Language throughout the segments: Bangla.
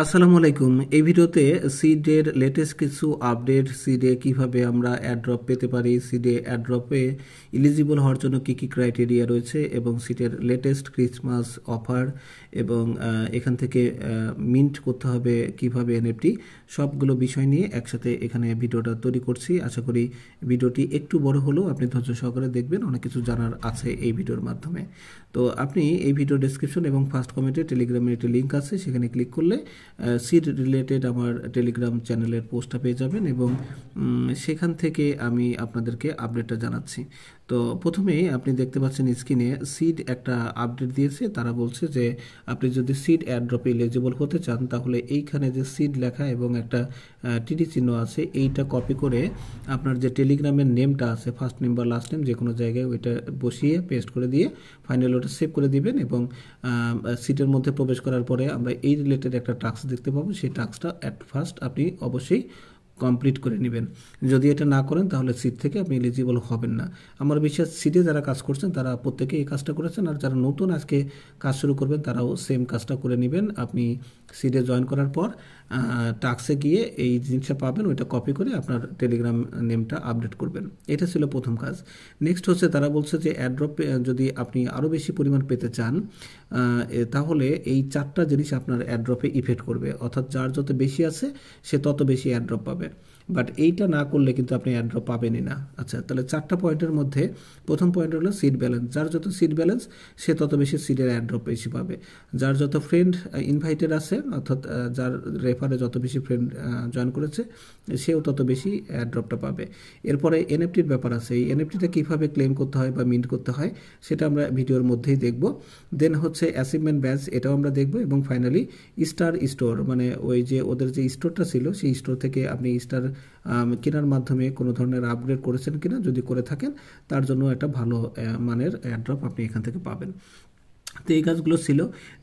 আসসালামু আলাইকুম। এই ভিডিওতে সিডের লেটেস্ট কিছু আপডেট, সিডে কিভাবে আমরা অ্যাড্রপ পেতে পারি, সিডে অ্যাড্রপে এলিজিবল হওয়ার জন্য কি কি ক্রাইটেরিয়া রয়েছে এবং সিডের লেটেস্ট ক্রিসমাস অফার এবং এখান থেকে মিন্ট করতে হবে কিভাবে এনএফটি, সবগুলো বিষয় নিয়ে একসাথে এখানে ভিডিওটা তৈরি করছি। আশা করি ভিডিওটি একটু বড় হলেও আপনি ধৈর্য সহকারে দেখবেন, অনেক কিছু জানার আছে এই ভিডিওর মাধ্যমে। তো আপনি এই ভিডিও ডেসক্রিপশন এবং ফার্স্ট কমেন্টে টেলিগ্রামের একটি লিঙ্ক আছে, সেখানে ক্লিক করলে সিড রিলেটেড আমার টেলিগ্রাম চ্যানেলের পোস্টটা পেয়ে যাবেন এবং সেখান থেকে আমি আপনাদেরকে আপডেটটা জানাচ্ছি। তো প্রথমেই আপনি দেখতে পাচ্ছেন স্ক্রিনে সিড একটা আপডেট দিয়েছে। তারা বলছে যে আপনি যদি সিড অ্যাড্রপে এলিজিবল হতে চান তাহলে এইখানে যে সিড লেখা এবং একটা টিডি চিহ্ন আছে, এইটা কপি করে আপনার যে টেলিগ্রামের নেমটা আছে, ফার্স্ট নেম বা লাস্ট নেম যে কোনো জায়গায় ওইটা বসিয়ে পেস্ট করে দিয়ে ফাইনাল ওটা সেভ করে দিবেন এবং সিটের মধ্যে প্রবেশ করার পরে আমরা এই রিলেটেড একটা টাস্ক দেখতে পাবো। সেই টাস্কটা অ্যাট ফার্স্ট আপনি অবশ্যই কমপ্লিট করে নেবেন। যদি এটা না করেন তাহলে সিট থেকে আপনি এলিজিবল হবেন না। আমার বিশ্বাস সিটে যারা কাজ করছেন তারা প্রত্যেকে এই কাজটা করেছেন, আর যারা নতুন আজকে কাজ শুরু করবেন তারাও সেম কাজটা করে নেবেন। আপনি সিটে জয়েন করার পর টাস্কে গিয়ে এই জিনিসটা পাবেন, ওইটা কপি করে আপনার টেলিগ্রাম নেমটা আপডেট করবেন। এটা ছিল প্রথম কাজ। নেক্সট হচ্ছে তারা বলছে যে অ্যাড্রপ যদি আপনি আরও বেশি পরিমাণ পেতে চান তাহলে এই চারটা জিনিস আপনার অ্যাড্রপে ইফেক্ট করবে, অর্থাৎ যার যত বেশি আছে সে তত বেশি অ্যাড্রপ পাবে। বাট এইটা না করলে কিন্তু আপনি অ্যাড্রপ পাবেনই না। আচ্ছা, তাহলে চারটা পয়েন্টের মধ্যে প্রথম পয়েন্ট হলো সিট ব্যালেন্স। যার যত সিট ব্যালেন্স সে তত বেশি সিটের অ্যাড্রপ বেশি পাবে। যার যত ফ্রেন্ড ইনভাইটেড আছে, অর্থাৎ যার রেফারে যত বেশি ফ্রেন্ড জয়েন করেছে সেও তত বেশি অ্যাড্রপটা পাবে। এরপরে এনএফটির ব্যাপার আছে। এই এনএফটিটা কীভাবে ক্লেম করতে হয় বা মিন্ট করতে হয় সেটা আমরা ভিডিওর মধ্যেই দেখব। দেন হচ্ছে অ্যাচিভমেন্ট ব্যাচ, এটাও আমরা দেখব। এবং ফাইনালি স্টার স্টোর, মানে ওই যে ওদের যে স্টোরটা ছিল সেই স্টোর থেকে আপনি স্টার কেনার মাধ্যমে কোনো ধরনের আপগ্রেড করেছেন কিনা, যদি করে থাকেন তার জন্য একটা ভালো মানের অ্যাড্রপ আপনি এখান থেকে পাবেন। তো এই কাজগুলো ছিল।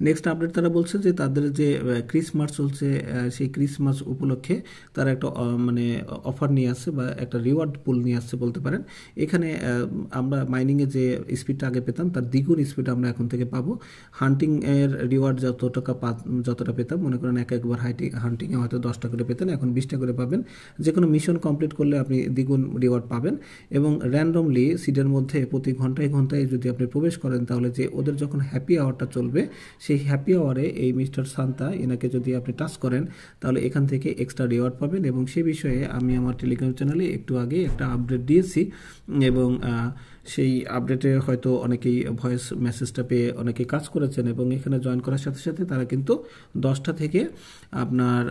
নেক্সট আপডেট তারা বলছে যে তাদের যে ক্রিসমাস চলছে সেই ক্রিসমাস উপলক্ষে তারা একটা মানে অফার নিয়ে আসছে বা একটা রিওয়ার্ড পুল নিয়ে আসছে বলতে পারেন। এখানে আমরা মাইনিংয়ে যে স্পিডটা আগে পেতাম তার দ্বিগুণ স্পিড আমরা এখন থেকে পাবো। হান্টিংয়ের রিওয়ার্ড যতটা পেতাম, মনে করেন একবার হান্টিংয়ে হয়তো 10টা করে পেতেন, এখন 20টা করে পাবেন। যে কোনো মিশন কমপ্লিট করলে আপনি দ্বিগুণ রিওয়ার্ড পাবেন। এবং র্যান্ডমলি সিডের মধ্যে প্রতি ঘন্টায় ঘন্টায় যদি আপনি প্রবেশ করেন তাহলে যে ওদের যখন হ্যাপি আওয়ারটা চলবে সেই হ্যাপি আওয়ারে এই মিস্টার সান্তা এনাকে যদি আপনি টাচ করেন তাহলে এখান থেকে এক্সট্রা রিওয়ার্ড পাবেন। এবং সে বিষয়ে আমি আমার টেলিগ্রাম চ্যানেলে একটু আগে একটা আপডেট দিয়েছি এবং সেই আপডেটে হয়তো অনেকেই ভয়েস মেসেজটা পেয়ে অনেকেই কাজ করেছেন এবং এখানে জয়েন করার সাথে সাথে তারা কিন্তু 10টা থেকে আপনার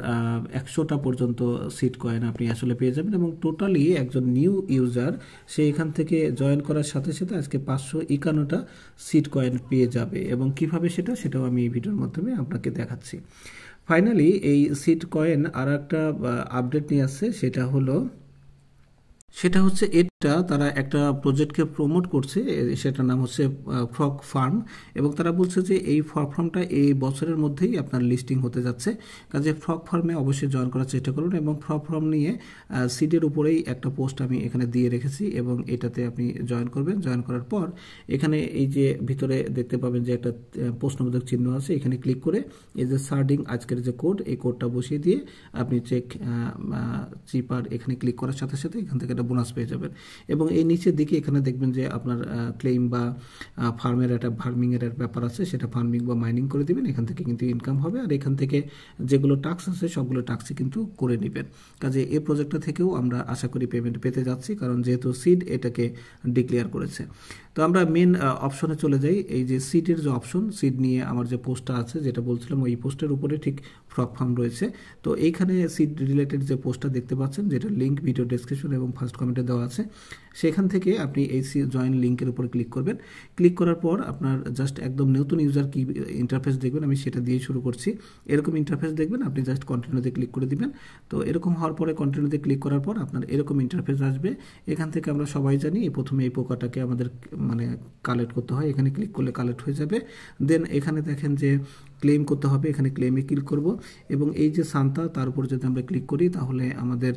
100টা পর্যন্ত সিট কয়েন আপনি আসলে পেয়ে যাবেন। এবং টোটালি একজন নিউ ইউজার সে এখান থেকে জয়েন করার সাথে সাথে আজকে 551টা সিট কয়েন পেয়ে যাবে। এবং কিভাবে সেটাও আমি এই ভিডিওর মাধ্যমে আপনাকে দেখাচ্ছি। ফাইনালি এই সিট কয়েন আর একটা আপডেট নিয়ে আসছে, সেটা হচ্ছে এটা তারা একটা প্রজেক্টকে প্রমোট করছে, সেটার নাম হচ্ছে ফ্রগ ফার্ম। এবং তারা বলছে যে এই ফ্রগ ফার্মটা এই বছরের মধ্যেই আপনার লিস্টিং হতে যাচ্ছে। কাজে ফ্রগ ফার্মে অবশ্যই জয়েন করার চেষ্টা করুন। এবং ফ্রগ ফার্ম নিয়ে সিডের উপরেই একটা পোস্ট আমি এখানে দিয়ে রেখেছি এবং এটাতে আপনি জয়েন করবেন। জয়েন করার পর এখানে এই যে ভিতরে দেখতে পাবেন যে একটা প্রশ্নবোধক চিহ্ন আছে, এখানে ক্লিক করে এই যে সার্ডিং আজকের যে কোড, এই কোডটা বসিয়ে দিয়ে আপনি চেক চিপার এখানে ক্লিক করার সাথে সাথে এখান থেকে একটা বোনাস পেয়ে যাবেন। এবং এই নিচের দিকে এখানে দেখবেন যে আপনার ক্লেম বা ফার্মিংয়ের একটা ব্যাপার আছে, সেটা ফার্মিং বা মাইনিং করে দিবেন, এখান থেকে কিন্তু ইনকাম হবে। আর এখান থেকে যেগুলো টাস্ক আছে সবগুলো টাস্কই কিন্তু করে নেবেন। কাজে এই প্রজেক্টটা থেকেও আমরা আশা করি পেমেন্ট পেতে যাচ্ছি, কারণ যেহেতু সিড এটাকে ডিক্লেয়ার করেছে। তো আমরা মেন অপশনে চলে যাই। এই যে সিডের যে অপশন, সিড নিয়ে আমার যে পোস্টটা আছে যেটা বলছিলাম, ওই পোস্টের উপরে ঠিক ফ্রগ ফার্ম রয়েছে। তো এইখানে সিড রিলেটেড যে পোস্টটা দেখতে পাচ্ছেন, যেটা লিঙ্ক ভিডিও ডেসক্রিপশন এবং ফার্স্ট কমেন্টে দেওয়া আছে, সেখান থেকে আপনি এই জয়েন লিঙ্কের উপর ক্লিক করবেন। ক্লিক করার পর আপনার জাস্ট একদম নতুন ইউজার কি ইন্টারফেস দেখবেন, আমি সেটা দিয়ে শুরু করছি। এরকম ইন্টারফেস দেখবেন, আপনি জাস্ট কন্টিনিউতে ক্লিক করে দিবেন। তো এরকম হওয়ার পরে কন্টিনিউতে ক্লিক করার পর আপনার এরকম ইন্টারফেস আসবে। এখান থেকে আমরা সবাই জানি প্রথমে এই পোকাটাকে আমাদের মানে কালেক্ট করতে হয়, এখানে ক্লিক করলে কালেক্ট হয়ে যাবে। দেন এখানে দেখেন যে ক্লেম করতে হবে, এখানে ক্লেমে ক্লিক করব এবং এই যে সান্তা তার উপর যদি আমরা ক্লিক করি তাহলে আমাদের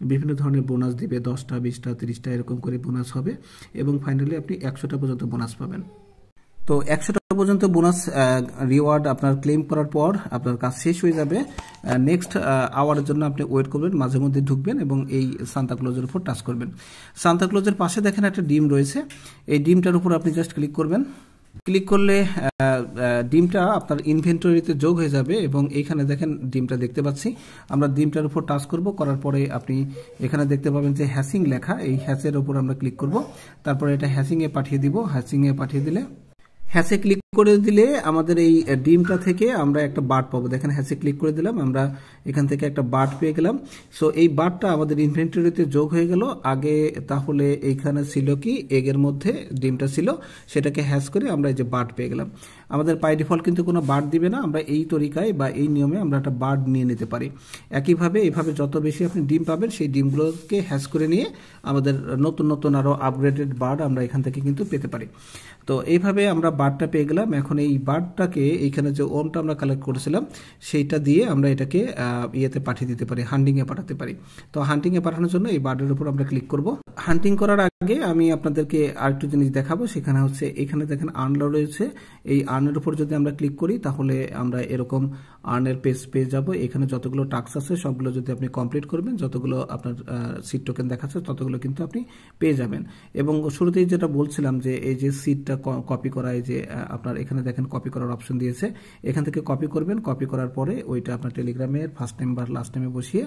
বিভিন্ন ধরনের বোনাস দিবে, 10টা 20টা 30টা এরকম করে বোনাস হবে এবং ফাইনালি আপনি 100টা পর্যন্ত বোনাস পাবেন। তো 100টা পর্যন্ত বোনাস রিওয়ার্ড আপনার ক্লেম করার পর আপনার কাজ শেষ হয়ে যাবে। নেক্সট আওয়ারের জন্য আপনি ওয়েট করবেন, মাঝে মধ্যে ঢুকবেন এবং এই সান্তাক্লজের উপর টাচ করবেন। সান্তাক্লজের পাশে দেখেন একটা ডিম রয়েছে, এই ডিমটার উপর আপনি জাস্ট ক্লিক করবেন। ক্লিক করলে ডিমটা আপনার ইনভেন্টরিতে যোগ হয়ে যাবে এবং এইখানে দেখেন ডিমটা দেখতে পাচ্ছি। আমরা ডিমটার উপর টাচ করব, করার পরে আপনি এখানে দেখতে পাবেন যে হ্যাশিং লেখা, এই হ্যাশের উপর আমরা ক্লিক করব। তারপরে এটা হ্যাশিংয়ে পাঠিয়ে দিব। হ্যাশিংয়ে পাঠিয়ে দিলে, হ্যাশে ক্লিক করে দিলে আমাদের এই ডিমটা থেকে আমরা একটা বার্ড পাবো। দেখেন হ্যাশে ক্লিক করে দিলাম, আমরা এখান থেকে একটা বার্ড পেয়ে গেলাম। সো এই বার্ডটা আমাদের ইনভেন্টরিতে যোগ হয়ে গেল। আগে তাহলে এইখানে ছিল কি এগের মধ্যে ডিমটা ছিল, সেটাকে হ্যাশ করে আমরা এই যে বার্ড পেয়ে গেলাম। আমাদের বাই ডিফল্ট কিন্তু কোনো বার্ড দিবে না, আমরা এই তরিকায় বা এই নিয়মে আমরা একটা বার্ড নিয়ে নিতে পারি। একইভাবে এইভাবে যত বেশি আপনি ডিম পাবেন সেই ডিমগুলোকে হ্যাশ করে নিয়ে আমাদের নতুন নতুন আরও আপগ্রেডেড বার্ড আমরা এখান থেকে কিন্তু পেতে পারি। তো এইভাবে আমরা বার্ডটা পেয়ে গেলাম। এখন এই বার্ডটাকে এইখানে যে ওনটা আমরা কালেক্ট করেছিলাম সেইটা দিয়ে আমরা এটাকে ইয়েতে পাঠিয়ে দিতে পারি, হান্টিংয়ে পাঠাতে পারি। তো হান্টিংয়ে পাঠানোর জন্য এই বার্ডের উপর আমরা ক্লিক করব। হান্টিং করার আগে আমি আপনাদেরকে আরেকটু জিনিস দেখাবো, সেখানে হচ্ছে এখানে দেখেন আর্ন রয়েছে। এই আর্নের উপর যদি আমরা ক্লিক করি তাহলে আমরা এরকম আর্নের পেজ পেয়ে যাব। এখানে যতগুলো টাস্ক আছে সবগুলো যদি আপনি কমপ্লিট করবেন, যতগুলো আপনার সিট টোকেন দেখাচ্ছে ততগুলো কিন্তু আপনি পেয়ে যাবেন। এবং শুরুতেই যেটা বলছিলাম যে এই যে সিটটা কপি করা, এই যে আপনার এখানে দেখেন কপি করার অপশন দিয়েছে, এখান থেকে কপি করবেন। কপি করার পরে ওইটা আপনার টেলিগ্রামের ফার্স্ট টাইম বা লাস্ট টাইমে বসিয়ে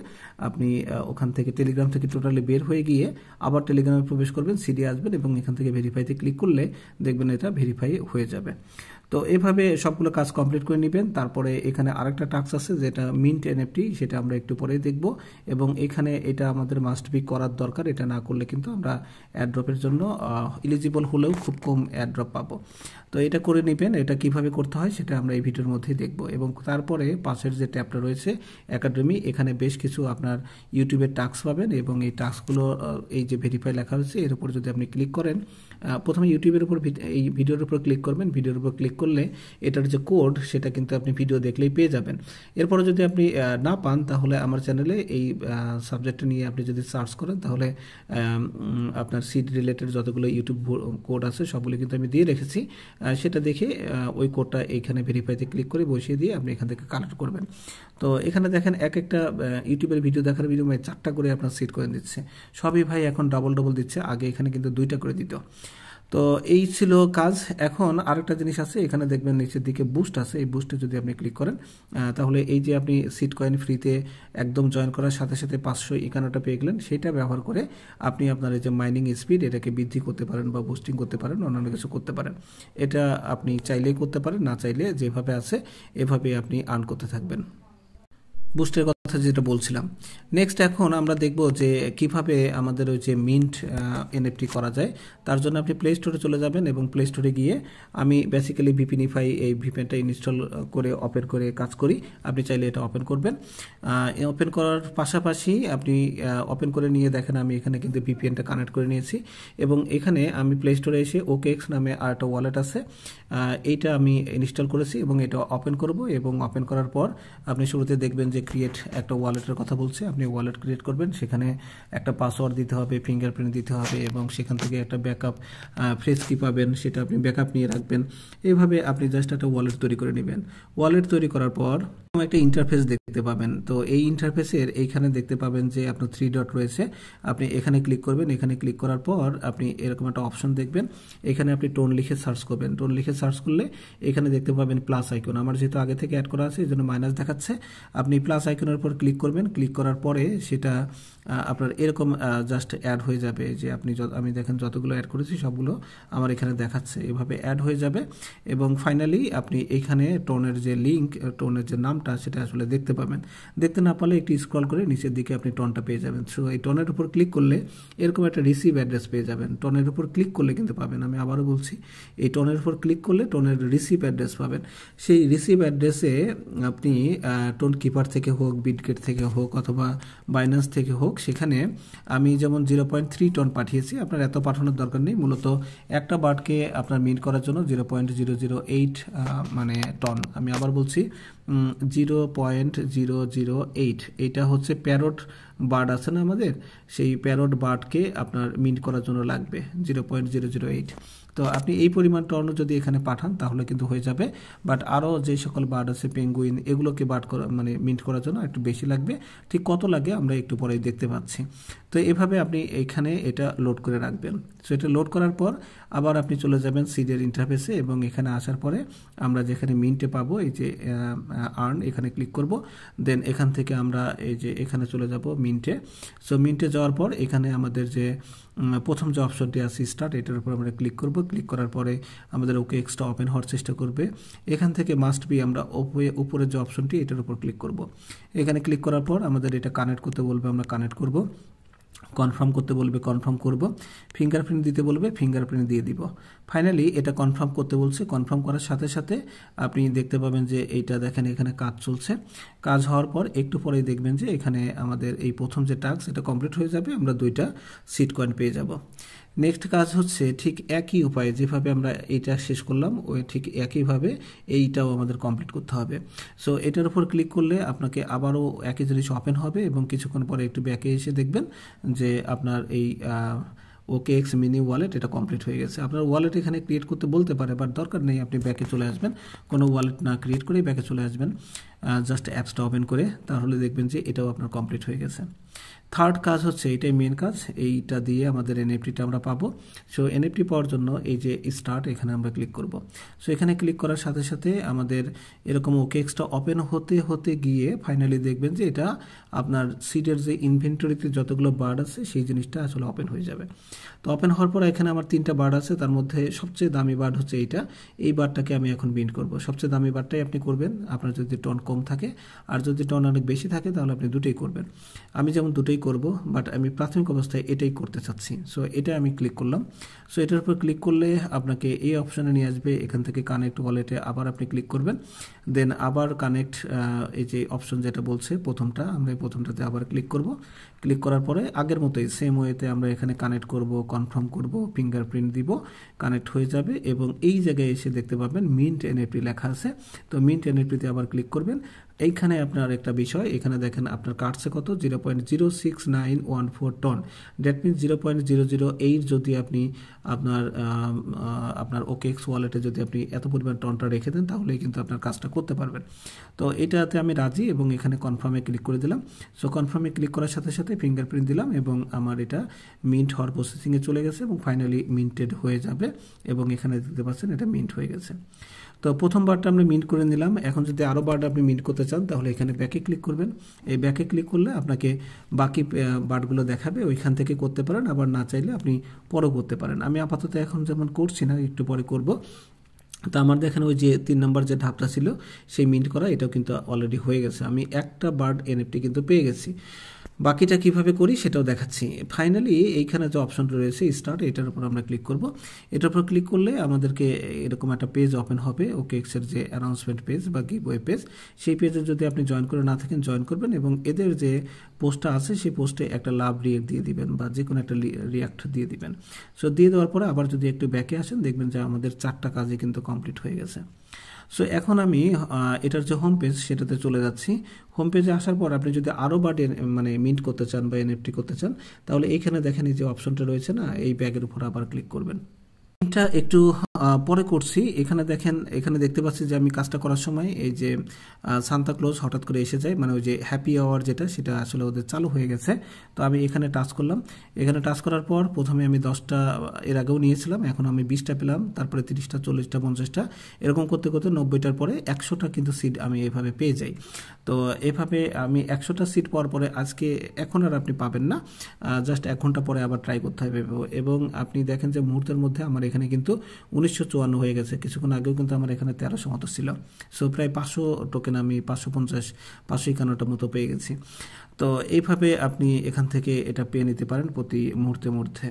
আপনি ওখান থেকে টেলিগ্রাম থেকে টোটালি বের হয়ে গিয়ে আবার টেলিগ্রামে প্রবেশ করবেন, সিডি আসবেন এবং এখান থেকে ভেরিফাইতে ক্লিক করলে দেখবেন এটা ভেরিফাই হয়ে যাবে। তো এভাবে সবগুলো কাজ কমপ্লিট করে নেবেন। তারপরে এখানে আরেকটা টাস্ক আছে যেটা মিন্ট এনএফটি, সেটা আমরা একটু পরেই দেখব। এবং এখানে এটা আমাদের মাস্ট বি করার দরকার, এটা না করলে কিন্তু আমরা অ্যাড্রপের জন্য এলিজিবল হলেও খুব কম অ্যাড্রপ পাবো। তো এটা করে নেবেন। এটা কিভাবে করতে হয় সেটা আমরা এই ভিডিওর মধ্যেই দেখব। এবং তারপরে পাশের যে ট্যাবটা রয়েছে একাডেমি, এখানে বেশ কিছু আপনার ইউটিউবের টাস্ক পাবেন এবং এই টাস্কগুলো এই যে ভেরিফাই লেখা হয়েছে এর উপর যদি আপনি ক্লিক করেন, প্রথমে ইউটিউবের উপর এই ভিডিওর উপর ক্লিক করবেন। ভিডিওর উপর ক্লিক করলে এটার যে কোড সেটা কিন্তু আপনি ভিডিও দেখলেই পেয়ে যাবেন। এরপরে যদি আপনি না পান তাহলে আমার চ্যানেলে এই সাবজেক্টটা নিয়ে আপনি যদি সার্চ করেন তাহলে আপনার সিড রিলেটেড যতগুলো ইউটিউব কোড আছে সবগুলো কিন্তু আমি দিয়ে রেখেছি। সেটা দেখে ওই কোডটা এইখানে ভেরিফাইতে ক্লিক করে বসিয়ে দিয়ে আপনি এখান থেকে কালেক্ট করবেন। তো এখানে দেখেন এক একটা ইউটিউবের ভিডিও দেখার বিনিময়ে 4টা করে আপনার সিট করে দিচ্ছে। সবই ভাই এখন ডবল দিচ্ছে, আগে এখানে কিন্তু 2টা করে দিত। তো এই ছিল কাজ। এখন আরেকটা জিনিস আছে, এখানে দেখবেন নিচের দিকে বুস্ট আছে, এই বুস্টে যদি আপনি ক্লিক করেন তাহলে এই যে আপনি সিট কয়েন ফ্রিতে একদম জয়েন করার সাথে সাথে 551টা পেয়ে গেলেন, সেটা ব্যবহার করে আপনি আপনার এই যে মাইনিং স্পিড এটাকে বৃদ্ধি করতে পারেন বা বুস্টিং করতে পারেন, অন্যান্য কিছু করতে পারেন। এটা আপনি চাইলেই করতে পারেন, না চাইলে যেভাবে আছে এভাবে আপনি আর্ন করতে থাকবেন। বুস্টের কথা যেটা বলছিলাম। নেক্সট এখন আমরা দেখব যে কিভাবে আমাদের ওই যে মিন্ট এনএফটি করা যায়। তার জন্য আপনি প্লে স্টোরে চলে যাবেন এবং প্লে স্টোরে গিয়ে আমি বেসিক্যালি ভিপিনিফাই এই ভিপিএনটা ইনস্টল করে ওপেন করে কাজ করি। আপনি চাইলে এটা ওপেন করবেন। ওপেন করার পাশাপাশি আপনি ওপেন করে নিয়ে দেখেন আমি এখানে কিন্তু ভিপিএনটা কানেক্ট করে নিয়েছি এবং এখানে আমি প্লে স্টোরে এসে ওকেএক্স নামে আর একটা ওয়ালেট আছে, এইটা আমি ইনস্টল করেছি এবং এটা ওপেন করব। এবং ওপেন করার পর আপনি শুরুতে দেখবেন যে ক্রিয়েট একটা ওয়ালেটের কথা বলছে, আপনি ওয়ালেট ক্রিয়েট করবেন। সেখানে একটা পাসওয়ার্ড দিতে হবে, ফিঙ্গারপ্রিন্ট দিতে হবে এবং সেখান থেকে একটা ব্যাকআপ ফ্রেশ কি পাবেন সেটা আপনি ব্যাকআপ নিয়ে রাখবেন। এইভাবে আপনি জাস্ট একটা ওয়ালেট তৈরি করে নেবেন। ওয়ালেট তৈরি করার পর একটা ইন্টারফেস দেখতে পাবেন। তো এই ইন্টারফেসের এইখানে দেখতে পাবেন যে আপনার 3 ডট রয়েছে, আপনি এখানে ক্লিক করবেন। এখানে ক্লিক করার পর আপনি এরকম একটা অপশন দেখবেন, এখানে আপনি টোন লিখে সার্চ করবেন। টোন লিখে সার্চ করলে এখানে দেখতে পাবেন প্লাস আইকন, আমার যেহেতু আগে থেকে অ্যাড করা আছে এই জন্য মাইনাস দেখাচ্ছে। আপনি প্লাস আইকনের উপর ক্লিক করবেন। ক্লিক করার পরে সেটা আপনার এরকম জাস্ট অ্যাড হয়ে যাবে, যে আপনি আমি দেখেন যতগুলো অ্যাড করেছি সবগুলো আমার এখানে দেখাচ্ছে, এভাবে অ্যাড হয়ে যাবে। এবং ফাইনালি আপনি এখানে টোনের যে লিঙ্ক, টোনের যে নামটা সেটা আসলে দেখতে পাবেন। দেখতে না পারলে একটু স্ক্রল করে নিচের দিকে আপনি টোনটা পেয়ে যাবেন। সো এই টোনের উপর ক্লিক করলে এরকম একটা রিসিভ অ্যাড্রেস পেয়ে যাবেন। টোনের উপর ক্লিক করলে কিন্তু পাবেন, আমি আবারও বলছি, এই টোনের উপর ক্লিক করলে টোনের রিসিভ অ্যাড্রেস পাবেন। সেই রিসিভ অ্যাড্রেসে আপনি টোন কিপার থেকে হোক, বিটগেট থেকে হোক অথবা বাইন্যান্স থেকে হোক, সেখানে আমি যেমন 0.3 টন পাঠিয়েছি, আপনার এত পাঠানোর দরকার নেই। মূলত একটা বার্ডকে আপনার মিন্ট করার জন্য 0.008 মানে টন, আমি আবার বলছি 0.008, এটা হচ্ছে প্যারট বার্ড আছে না আমাদের, সেই প্যারট বার্ডকে আপনার মিন্ট করার জন্য লাগবে 0.008। তো আপনি এই পরিমাণ টর্ন যদি এখানে পাঠান তাহলে কিন্তু হয়ে যাবে। বাট আরও যে সকল বার্ড আছে পেঙ্গুইন, এগুলোকে বার্ড করা মানে মিন্ট করার জন্য একটু বেশি লাগবে। ঠিক কত লাগে আমরা একটু পরেই দেখতে পাচ্ছি। তো এভাবে আপনি এখানে এটা লোড করে রাখবেন। সো এটা লোড করার পর আবার আপনি চলে যাবেন সিডের ইন্টারফেসে, এবং এখানে আসার পরে আমরা যেখানে মিন্টে পাবো এই যে আর্ন, এখানে ক্লিক করব। দেন এখান থেকে আমরা এই যে এখানে চলে যাব মিন্টে। সো মিন্টে যাওয়ার পর এখানে আমাদের যে প্রথম যে অপশনটি আছে স্টার্ট, এটার উপর আমরা ক্লিক করব। ক্লিক করার পরে আমাদের ওকে এক্সট্রা ওপেন হওয়ার চেষ্টা করবে। এখান থেকে মাস্ট বি আমরা উপরের যে অপশনটি এটার উপর ক্লিক করব। এখানে ক্লিক করার পর আমাদের এটা কানেক্ট করতে বলবে, আমরা কানেক্ট করব। কনফার্ম করতে বলবে, কনফার্ম করব। ফিঙ্গারপ্রিন্ট দিতে বলবে, ফিঙ্গারপ্রিন্ট দিয়ে দিব। ফাইনালি এটা কনফার্ম করতে বলছে। কনফার্ম করার সাথে সাথে আপনি দেখতে পাবেন যে এইটা দেখেন এখানে কাজ চলছে। কাজ হওয়ার পর একটু পরেই দেখবেন যে এখানে আমাদের এই প্রথম যে টাস্ক এটা কমপ্লিট হয়ে যাবে, আমরা 2টা সিড কয়েন পেয়ে যাব। নেক্সট কাজ হচ্ছে ঠিক একই উপায়ে যেভাবে আমরা এইটা শেষ করলাম, ওই ঠিক একইভাবে এইটাও আমাদের কমপ্লিট করতে হবে। সো এটার উপর ক্লিক করলে আপনাকে আবারও একই জিনিস ওপেন হবে, এবং কিছুক্ষণ পরে একটু ব্যাকে এসে দেখবেন যে আপনার এই OKX মিনি ওয়ালেট এটা কমপ্লিট হয়ে গেছে। আপনার ওয়ালেট এখানে ক্রিয়েট করতে বলতে পারে, বাট দরকার নেই, আপনি ব্যাকে চলে আসবেন। কোনো ওয়ালেট না ক্রিয়েট করেই ব্যাকে চলে আসবেন, জাস্ট অ্যাপসটা ওপেন করে, তাহলে দেখবেন যে এটাও আপনার কমপ্লিট হয়ে গেছে। থার্ড কাজ হচ্ছে, এটাই মেন কাজ, এইটা দিয়ে আমাদের এনএফটিটা আমরা পাবো। সো এনএফটি পাওয়ার জন্য এই যে স্টার্ট, এখানে আমরা ক্লিক করব। সো এখানে ক্লিক করার সাথে সাথে আমাদের এরকম OKXটা ওপেন হতে হতে গিয়ে ফাইনালি দেখবেন যে এটা আপনার সিডের যে ইনভেন্টরিতে যতগুলো বার্ড আছে সেই জিনিসটা আসলে ওপেন হয়ে যাবে। তো ওপেন হওয়ার পর এখানে আমার 3টা বার্ড আছে, তার মধ্যে সবচেয়ে দামি বার্ড হচ্ছে এইটা। এই বার্ডটাকে আমি এখন বিন্ড করব। সবচেয়ে দামি বার্ডটাই আপনি করবেন, আপনার যদি টন কম থাকে। আর যদি টন অনেক বেশি থাকে তাহলে আপনি দুটোই করবেন। আমি যেমন দুটোই করব, বাট আমি প্রাথমিক অবস্থায় এটাই করতে চাচ্ছি। সো এটা আমি ক্লিক করলাম। সো এটার উপর ক্লিক করলে আপনাকে এই অপশানে নিয়ে আসবে। এখান থেকে কানেক্ট ওয়ালেটে আবার আপনি ক্লিক করবেন। দেন আবার কানেক্ট, এই যে অপশন যেটা বলছে প্রথমটা, আমরা এই প্রথমটাতে আবার ক্লিক করব। ক্লিক করার পরে আগের মতোই সেম ওয়েতে আমরা এখানে কানেক্ট করব, কনফার্ম করব, ফিঙ্গারপ্রিন্ট দিব, কানেক্ট হয়ে যাবে। এবং এই জায়গায় এসে দেখতে পাবেন মিন্ট এনএফটি লেখা আছে। তো মিন্ট এনএফটিতে আবার ক্লিক করবেন। এইখানে আপনার একটা বিষয়, এখানে দেখেন আপনার কাটছে কত, 0.06914 টন। দ্যাট মিনস 0.008 যদি আপনি আপনার OKX ওয়ালেটে যদি আপনি এত পরিমাণ টনটা রেখে দেন, তাহলেই কিন্তু আপনার কাজটা করতে পারবেন। তো এটাতে আমি রাজি, এবং এখানে কনফার্মে ক্লিক করে দিলাম। সো কনফার্মে ক্লিক করার সাথে সাথে ফিঙ্গারপ্রিন্ট দিলাম, এবং আমার এটা মিন্ট হওয়ার প্রসেসিংয়ে চলে গেছে, এবং ফাইনালি মিন্টেড হয়ে যাবে। এবং এখানে দেখতে পাচ্ছেন এটা মিন্ট হয়ে গেছে। তো প্রথম বারটা আমরা মিন্ট করে নিলাম। এখন যদি আরও বারটা আপনি মিন্ট করতে চান তাহলে এখানে ব্যাকে ক্লিক করবেন। এই ব্যাকে ক্লিক করলে আপনাকে বাকি বারগুলো দেখাবে, ওইখান থেকে করতে পারেন। আবার না চাইলে আপনি পরও করতে পারেন। আমি আপাতত এখন যেমন করছি না, একটু পরে করব। তো আমার দেখেন ওই যে 3 নম্বর যে ধাপটা ছিল সেই মিন্ট করা, এটাও কিন্তু অলরেডি হয়ে গেছে। আমি একটা বার্ড এনএফটি কিন্তু পেয়ে গেছি। বাকিটা কিভাবে করি সেটাও দেখাচ্ছি। ফাইনালি এইখানে যে অপশনটা রয়েছে স্টার্ট, এটার উপর আমরা ক্লিক করব। এটার উপর ক্লিক করলে আমাদেরকে এরকম একটা পেজ ওপেন হবে, OKXের যে অ্যানাউন্সমেন্ট পেজ বা গিভওয়ে পেজ। সেই পেজে যদি আপনি জয়েন করে না থাকেন জয়েন করবেন, এবং এদের যে পোস্টটা আছে সেই পোস্টে একটা লাভ রিয়াক্ট দিয়ে দিবেন, বা যে কোনো একটা রিয়াক্ট দিয়ে দিবেন। সো দিয়ে দেওয়ার পরে আবার যদি একটু ব্যাকে আসেন, দেখবেন যে আমাদের 4টা কাজই কিন্তু কমপ্লিট হয়ে গেছে। সো এখন আমি এটার যে হোম পেজ সেটাতে চলে যাচ্ছি। হোম পেজে আসার পর আপনি যদি আরও বার্ড মানে মিন্ট করতে চান বা এনএফটি করতে চান, তাহলে এইখানে দেখেন এই যে অপশনটা রয়েছে না, এই ব্যাগের উপর আবার ক্লিক করবেন। এটা একটু পরে করছি। এখানে দেখেন, এখানে দেখতে পাচ্ছি যে আমি কাজটা করার সময় এই যে সান্তা ক্লজ হঠাৎ করে এসে যায়, মানে ওই যে হ্যাপি আওয়ার যেটা, সেটা আসলে ওদের চালু হয়ে গেছে। তো আমি এখানে টাচ করলাম। এখানে টাচ করার পর প্রথমে আমি 10টা এর আগেও নিয়েছিলাম, এখন আমি 20টা পেলাম, তারপরে 30টা, 40টা, 50টা, এরকম করতে করতে 90টার পরে 100টা কিন্তু সিট আমি এভাবে পেয়ে যাই। তো এভাবে আমি 100টা সিট পাওয়ার পরে আজকে এখন আর আপনি পাবেন না, জাস্ট 1 ঘন্টা পরে আবার ট্রাই করতে হবে। এবং আপনি দেখেন যে মুহূর্তের মধ্যে আমার এখানে কিন্তু 1954 হয়ে গেছে। কিছুক্ষণ আগেও কিন্তু আমার এখানে 1300 মতো ছিল। সো প্রায় 500 টোকেন আমি 550, 551টার মতো পেয়ে গেছি। তো এইভাবে আপনি এখান থেকে এটা পেয়ে নিতে পারেন প্রতি মুহূর্তে।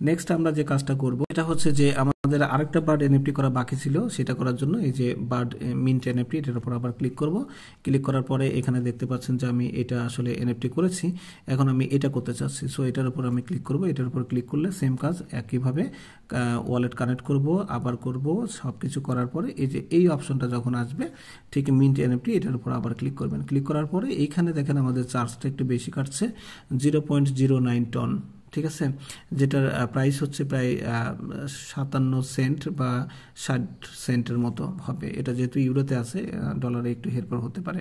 নেক্সট আমরা যে কাজটা করব এটা হচ্ছে যে আমাদের আরেকটা বার্ড এনএফটি করা বাকি ছিল, সেটা করার জন্য এই যে বার্ড মিন্ট এনএফটি, এটার উপর আবার ক্লিক করব। ক্লিক করার পরে এখানে দেখতে পাচ্ছেন যে আমি এটা আসলে এনএফটি করেছি, এখন আমি এটা করতে চাচ্ছি। সো এটার উপর আমি ক্লিক করব। এটার উপর ক্লিক করলে সেম কাজ, একইভাবে ওয়ালেট কানেক্ট করব, আবার করব, সব কিছু করার পরে এই যে এই অপশনটা যখন আসবে ঠিক মিন্ট এনএফটি, এটার উপর আবার ক্লিক করবেন। ক্লিক করার পরে এইখানে দেখেন আমাদের চার্জটা একটু বেশি কাটছে, 0.09 টন, ঠিক আছে, যেটার প্রাইস হচ্ছে প্রায় 57 সেন্ট বা 60 সেন্টের মতো হবে। এটা যেহেতু ইউরোতে আছে, ডলারে একটু হেরফের হতে পারে।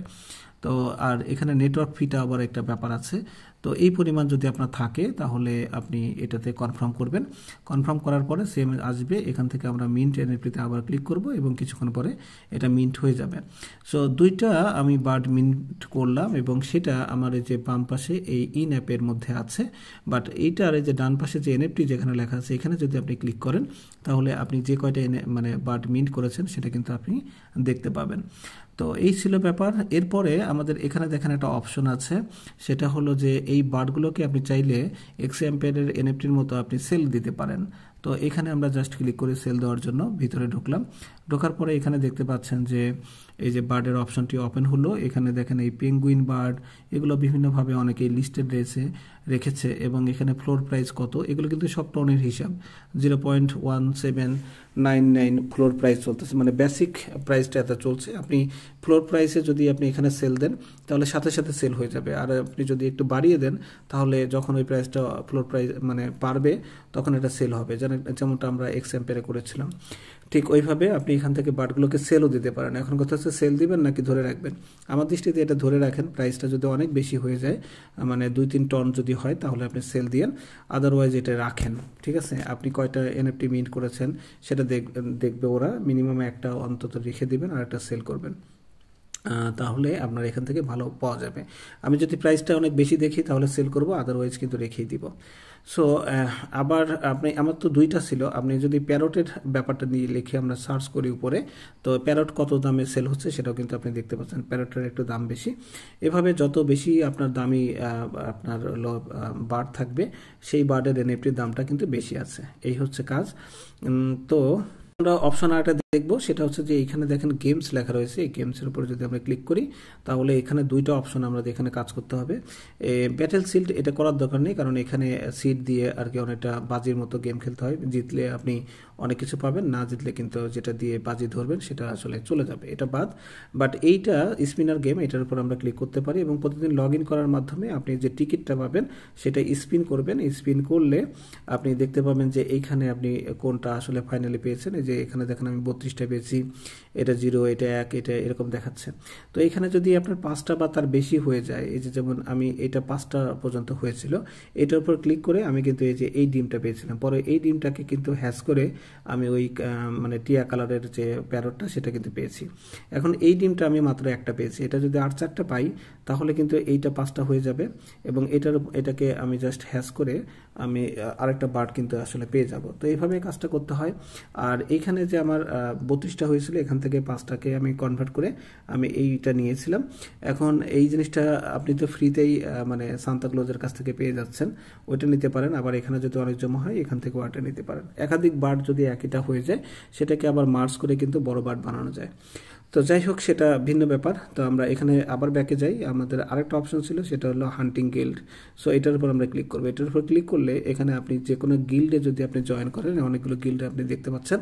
তো আর এখানে নেটওয়ার্ক ফিটা আবার একটা ব্যাপার আছে। তো এই পরিমাণ যদি আপনার থাকে তাহলে আপনি এটাতে কনফার্ম করবেন। কনফার্ম করার পরে সেম আসবে, এখান থেকে আমরা মিন্ট এনএফটিতে আবার ক্লিক করব এবং কিছুক্ষণ পরে এটা মিন্ট হয়ে যাবে। সো দুইটা আমি বার্ড মিন্ট করলাম এবং সেটা আমার এই যে বাম পাশে এই ইন অ্যাপের মধ্যে আছে। বাট এইটার এই যে ডান পাশে যে এনএফটি যেখানে লেখা আছে এখানে যদি আপনি ক্লিক করেন তাহলে আপনি যে কয়টা মানে বার্ড মিন্ট করেছেন সেটা কিন্তু আপনি দেখতে পাবেন। তো এই ছিল ব্যাপার। এরপরে আমাদের এখানে দেখেন একটা অপশন আছে, সেটা হলো যে এই বার্ডগুলোকে আপনি চাইলে এক্সএমপেয়ারের এনএফটির মতো আপনি সেল দিতে পারেন। তো এখানে আমরা জাস্ট ক্লিক করে সেল দেওয়ার জন্য ভিতরে ঢুকলাম। ঢোকার পরে এখানে দেখতে পাচ্ছেন যে এই যে বার্ডের অপশনটি ওপেন হলো। এখানে দেখেন এই পেঙ্গুইন বার্ড, এগুলো বিভিন্নভাবে অনেকেই লিস্টেড রেখেছে এবং এখানে ফ্লোর প্রাইস কত, এগুলো কিন্তু সব টনের হিসাব। 0.1799 ফ্লোর প্রাইস চলতেছে, মানে বেসিক প্রাইসটা এত চলছে। আপনি ফ্লোর প্রাইসে যদি আপনি এখানে সেল দেন তাহলে সাথে সাথে সেল হয়ে যাবে, আর আপনি যদি একটু বাড়িয়ে দেন তাহলে যখন ওই প্রাইসটা ফ্লোর প্রাইস মানে পারবে তখন এটা সেল হবে, যেমনটা আমরা এক্সএমপেয়ারে করেছিলাম। ঠিক ওইভাবে আপনি এখান থেকে বার্ডগুলোকে সেলও দিতে পারেন। এখন কথা হচ্ছে সেল দিবেন নাকি ধরে রাখবেন। আমার দৃষ্টিতে এটা ধরে রাখেন, প্রাইসটা যদি অনেক বেশি হয়ে যায়, মানে 2-3 টন যদি হয় তাহলে আপনি সেল দিয়েন, আদারওয়াইজ এটা রাখেন। ঠিক আছে, আপনি কয়টা এনএফটি মিন্ট করেছেন সেটা দেখবে ওরা, মিনিমাম একটা অন্তত রেখে দিবেন আর একটা সেল করবেন, তাহলে আপনার এখান থেকে ভালো পাওয়া যাবে। আমি যদি প্রাইসটা অনেক বেশি দেখি তাহলে সেল করব, আদারওয়াইজ কিন্তু রেখেই দিব। সো আবার আমার তো দুইটা ছিল, আপনি যদি প্যারটের ব্যাপারটা নিয়ে লিখে আমরা সার্চ করি উপরে, তো প্যারট কত দামে সেল হচ্ছে সেটাও কিন্তু আপনি দেখতে পাচ্ছেন, প্যারটের একটু দাম বেশি। এভাবে যত বেশি আপনার দামি আপনার বার্ড থাকবে সেই বার্ডের এনএফটির দামটা কিন্তু বেশি আছে। এই হচ্ছে কাজ। তো আমরা অপশন আরেকটা দেখবো, সেটা হচ্ছে যে এখানে দেখেন গেমস লেখা রয়েছে। এই গেমসের উপরে যদি আমরা ক্লিক করি তাহলে এখানে দুইটা অপশন আমরা এখানে কাজ করতে হবে। ব্যাটেল শিল্ড এটা করার দরকার নেই, কারণ এখানে সিট দিয়ে আর কি অনেকটা বাজির মতো গেম খেলতে হয়। জিতলে আপনি অনেক কিছু পাবেন, না জিতলে কিন্তু যেটা দিয়ে বাজি ধরবেন সেটা আসলে চলে যাবে, এটা বাদ। বাট এইটা স্পিনার গেম, এটার উপর আমরা ক্লিক করতে পারি এবং প্রতিদিন লগ ইন করার মাধ্যমে আপনি যে টিকিটটা পাবেন সেটা স্পিন করবেন। স্পিন করলে আপনি দেখতে পাবেন যে এইখানে আপনি কোনটা আসলে ফাইনালি পেয়েছেন। এই যে এখানে দেখেন আমি 32টা পেয়েছি, এটা 0, এটা 1, এটা এরকম দেখাচ্ছে। তো এখানে যদি আপনার 5টা বা তার বেশি হয়ে যায়, এই যে যেমন আমি এটা 5টা পর্যন্ত হয়েছিল, এটার উপর ক্লিক করে আমি কিন্তু এই যে এই ডিমটা পেয়েছিলাম। পরে এই ডিমটাকে কিন্তু হ্যাশ করে আমি ওই মানে টিয়া কালারের যে প্যারটটা সেটা কিন্তু পেয়েছি। এখন এই ডিমটা আমি মাত্র একটা পেয়েছি, এটা যদি 8-4টা পাই তাহলে কিন্তু এইটা 5টা হয়ে যাবে এবং এটাকে আমি জাস্ট হ্যাশ করে আমি আরেকটা বার্ড কিন্তু আসলে পেয়ে যাব। তো এইভাবে কাজটা করতে হয়। আর এইখানে যে আমার 32টা হয়েছিল, এখান থেকে 5টাকে আমি কনভার্ট করে আমি এইটা নিয়েছিলাম। এখন এই জিনিসটা আপনি তো ফ্রিতেই মানে সান্তাক্লজের কাছ থেকে পেয়ে যাচ্ছেন, ওইটা নিতে পারেন। আবার এখানে যদি অনেক জমা হয় এখান থেকে ওটা নিতে পারেন। একাধিক বার্ড যদি একইটা হয়ে যায় সেটাকে আবার মার্জ করে কিন্তু বড় বার্ড বানানো যায়। তো যাই হোক, সেটা ভিন্ন ব্যাপার। তো আমরা এখানে আবার ব্যাকে যাই, আমাদের আরেকটা অপশন ছিল সেটা হলো হান্টিং গিল্ড। সো এটার উপর আমরা ক্লিক করবো। এটার উপর ক্লিক করলে এখানে আপনি যে কোনো গিল্ডে যদি আপনি জয়েন করেন, অনেকগুলো গিল্ডে আপনি দেখতে পাচ্ছেন,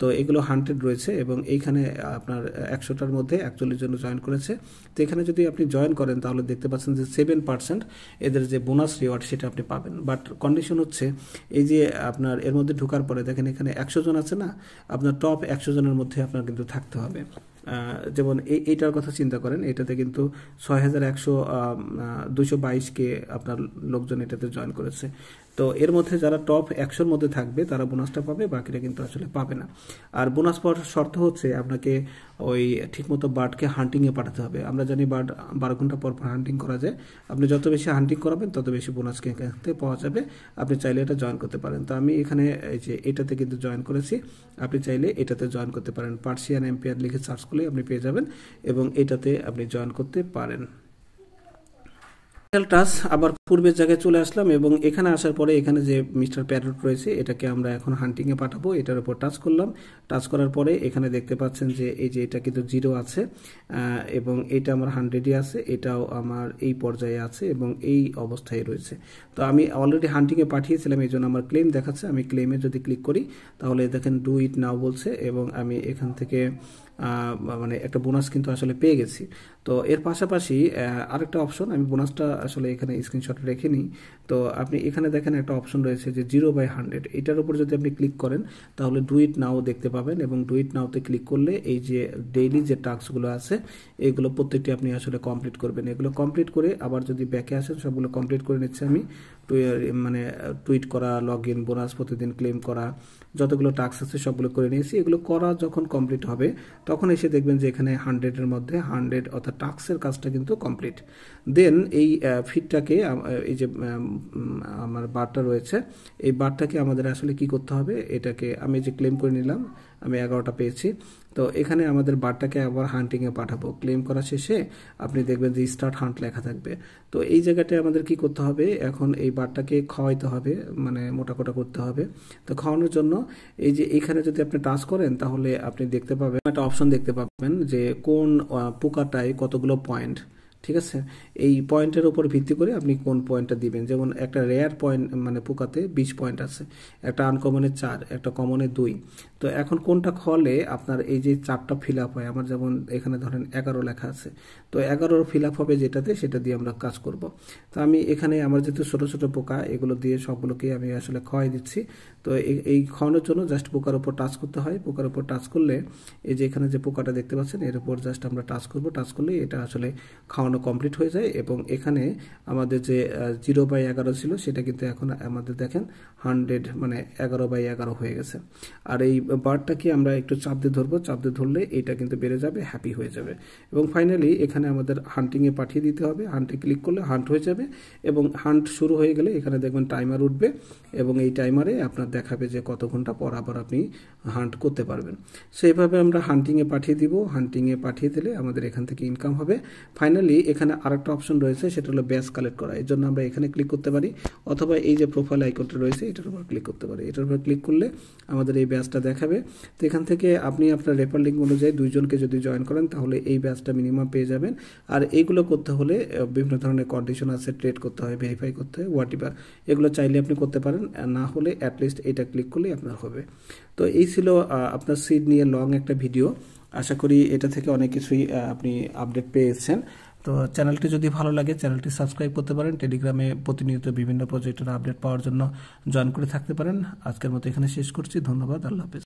তো এগুলো হান্টেড রয়েছে এবং এইখানে আপনার 100টার মধ্যে 41 জন জয়েন করেছে। তো এখানে যদি আপনি জয়েন করেন তাহলে দেখতে পাচ্ছেন যে 7% এদের যে বোনাস রিওয়ার্ড সেটা আপনি পাবেন। বাট কন্ডিশন হচ্ছে এই যে আপনার এর মধ্যে ঢোকার পরে দেখেন এখানে 100 জন আছে না, আপনার টপ 100 জনের মধ্যে আপনার কিন্তু থাকতে হবে। যেমন এইটার কথা চিন্তা করেন, এটাতে কিন্তু 6122কে আপনার লোকজন এটাতে জয়েন করেছে। তো এর মধ্যে যারা টপ 100-র মধ্যে থাকবে তারা বোনাসটা পাবে, বাকিরা কিন্তু আসলে পাবে না। আর বোনাস পাওয়ার শর্ত হচ্ছে আপনাকে ওই ঠিকমতো বার্ডকে হান্টিংয়ে পাঠাতে হবে। আমরা জানি বার্ড 12 ঘন্টা পর হান্টিং করা যায়। আপনি যত বেশি হান্টিং করাবেন তত বেশি বোনাস কিনতে পাওয়া যাবে। আপনি চাইলে এটা জয়েন করতে পারেন। তো আমি এখানে এই যে এটাতে কিন্তু জয়েন করেছি, আপনি চাইলে এটাতে জয়েন করতে পারেন। পার্সিয়ান এম্পায়ার লিখে সার্চ করলে আপনি পেয়ে যাবেন এবং এটাতে আপনি জয়েন করতে পারেন। টাস আবার পূর্বের জায়গায় চলে আসলাম এবং এখানে আসার পরে এখানে যে মিস্টার প্যারট রয়েছে এটাকে আমরা এখন হান্টিংয়ে পাঠাবো। এটার উপর টাচ করলাম। টাচ করার পরে এখানে দেখতে পাচ্ছেন যে এই যে এটা কিন্তু 0 আছে এবং এটা আমার 100ই আছে, এটাও আমার এই পর্যায়ে আছে এবং এই অবস্থায় রয়েছে। তো আমি অলরেডি হান্টিংয়ে পাঠিয়েছিলাম, এই জন্য আমার ক্লেম দেখাচ্ছে। আমি ক্লেমে যদি ক্লিক করি তাহলে দেখেন ডু ইট নাও বলছে এবং আমি এখান থেকে মানে একটা বোনাস কিন্তু আসলে পেয়ে গেছি। তো এর পাশাপাশি আরেকটা অপশন, আমি বোনাসটা আসলে এখানে স্ক্রিনশট রেখে নিই। তো আপনি এখানে দেখেন একটা অপশন রয়েছে যে 0/100, এটার উপর যদি আপনি ক্লিক করেন তাহলে ডু ইট নাও দেখতে পাবেন এবং ডু ইট নাওতে ক্লিক করলে এই যে ডেইলি যে টাস্কগুলো আছে এগুলো প্রত্যেকটি আপনি আসলে কমপ্লিট করবেন। এগুলো কমপ্লিট করে আবার যদি ব্যাকে আসেন সবগুলো কমপ্লিট করে নিচ্ছে আমি। মানে টুইট করা, লগ ইন, বোনাস প্রতিদিন ক্লেম করা, যতগুলো টাস্ক আছে সবগুলো করে নিয়েছি। এগুলো করা যখন কমপ্লিট হবে তখন এসে দেখবেন যে এখানে 100-এর মধ্যে 100 অর্থাৎ টাস্কের কাজটা কিন্তু কমপ্লিট। দেন এই ফিডটাকে এই যে আমার বারটা রয়েছে এই বারটাকে আমাদের আসলে কি করতে হবে, এটাকে আমি যে ক্লেম করে নিলাম আমি 11টা পেয়েছি। তো এখানে আমাদের বারটাকে আবার হান্টিংয়ে পাঠাবো। ক্লেম করা শেষে আপনি দেখবেন যে স্টার্ট হান্ট লেখা থাকবে। তো এই জায়গাটায় আমাদের কি করতে হবে, এখন এই বারটাকে খাওয়াইতে হবে, মানে মোটাকোটা করতে হবে। তো খাওয়ানোর জন্য এই যে এখানে যদি আপনি টাচ করেন তাহলে আপনি দেখতে পাবেন একটা অপশন দেখতে পাবেন যে কোন পোকাটায় কতগুলো পয়েন্ট, ঠিক আছে। এই পয়েন্টের উপর ভিত্তি করে আপনি কোন পয়েন্টটা দিবেন। যেমন একটা রেয়ার পয়েন্ট মানে পোকাতে 20 পয়েন্ট আছে, একটা আনকমনে 4, একটা কমনে 2। তো এখন কোনটা খলে আপনার এই যে 4টা ফিল আপ হয়, আমার যেমন এখানে ধরেন 11 লেখা আছে, তো 11 ফিল আপ হবে যেটাতে, সেটা দিয়ে আমরা কাজ করব। তো আমি এখানে আমার যেহেতু ছোট ছোট পোকা এগুলো দিয়ে সবগুলোকে আমি আসলে খাওয়াই দিচ্ছি। তো এই খাওয়ানোর জন্য জাস্ট পোকার উপর টাচ করতে হয়। পোকার উপর টাচ করলে এই যে এখানে যে পোকাটা দেখতে পাচ্ছেন এর উপর জাস্ট আমরা টাচ করব। টাচ করলে এটা আসলে খাওয়ানো কমপ্লিট হয়ে যায় এবং এখানে আমাদের যে 0/11 ছিল সেটা কিন্তু এখন আমাদের দেখেন 100 মানে 11/11 হয়ে গেছে। আর এই বারটাকে আমরা একটু চাপ দিয়ে ধরবো, চাপ দিয়ে ধরলে এটা কিন্তু বেড়ে যাবে, হ্যাপি হয়ে যাবে। এবং ফাইনালি এখানে আমাদের হান্টিংয়ে পাঠিয়ে দিতে হবে। হান্টে ক্লিক করলে হান্ট হয়ে যাবে এবং হান্ট শুরু হয়ে গেলে এখানে দেখবেন টাইমার উঠবে এবং এই টাইমারে আপনার দেখাবে যে কত ঘন্টা পর আবার আপনি হান্ট করতে পারবেন। সেইভাবে আমরা হান্টিংয়ে পাঠিয়ে দিব। হান্টিংয়ে পাঠিয়ে দিলে আমাদের এখান থেকে ইনকাম হবে। ফাইনালি এখানে আরেকটা অপশন রয়েছে, সেটা হলো ব্যাচ কালেক্ট করা। এর জন্য আমরা এখানে ক্লিক করতে পারি অথবা এই যে প্রোফাইল আইকনটা রয়েছে এটার উপর ক্লিক করতে পারি। এটার উপর ক্লিক করলে আমাদের এই ব্যাচটা দেখাবে। তো এখান থেকে আপনি আপনার রেফার লিঙ্ক অনুযায়ী 2 জনকে যদি জয়েন করেন তাহলে এই ব্যাচটা মিনিমাম পেয়ে যাবেন। আর এইগুলো করতে হলে বিভিন্ন ধরনের কন্ডিশন আছে, ট্রেড করতে হয়, ভেরিফাই করতে হয়, হোয়াটএভার, এগুলো চাইলে আপনি করতে পারেন, না হলে অ্যাটলিস্ট এটা ক্লিক করলেই আপনার হবে। তো এই ছিল আপনার সিড নিয়ে লং একটা ভিডিও। আশা করি এটা থেকে অনেক কিছুই আপনি আপডেট পেয়েছেন। তো চ্যানেলটি যদি ভালো লাগে চ্যানেলটি সাবস্ক্রাইব করতে পারেন। টেলিগ্রামে প্রতিনিয়ত বিভিন্ন প্রজেক্টের আপডেট পাওয়ার জন্য জয়েন করে থাকতে পারেন। আজকের মতো এখানে শেষ করছি। ধন্যবাদ। আল্লাহ হাফেজ।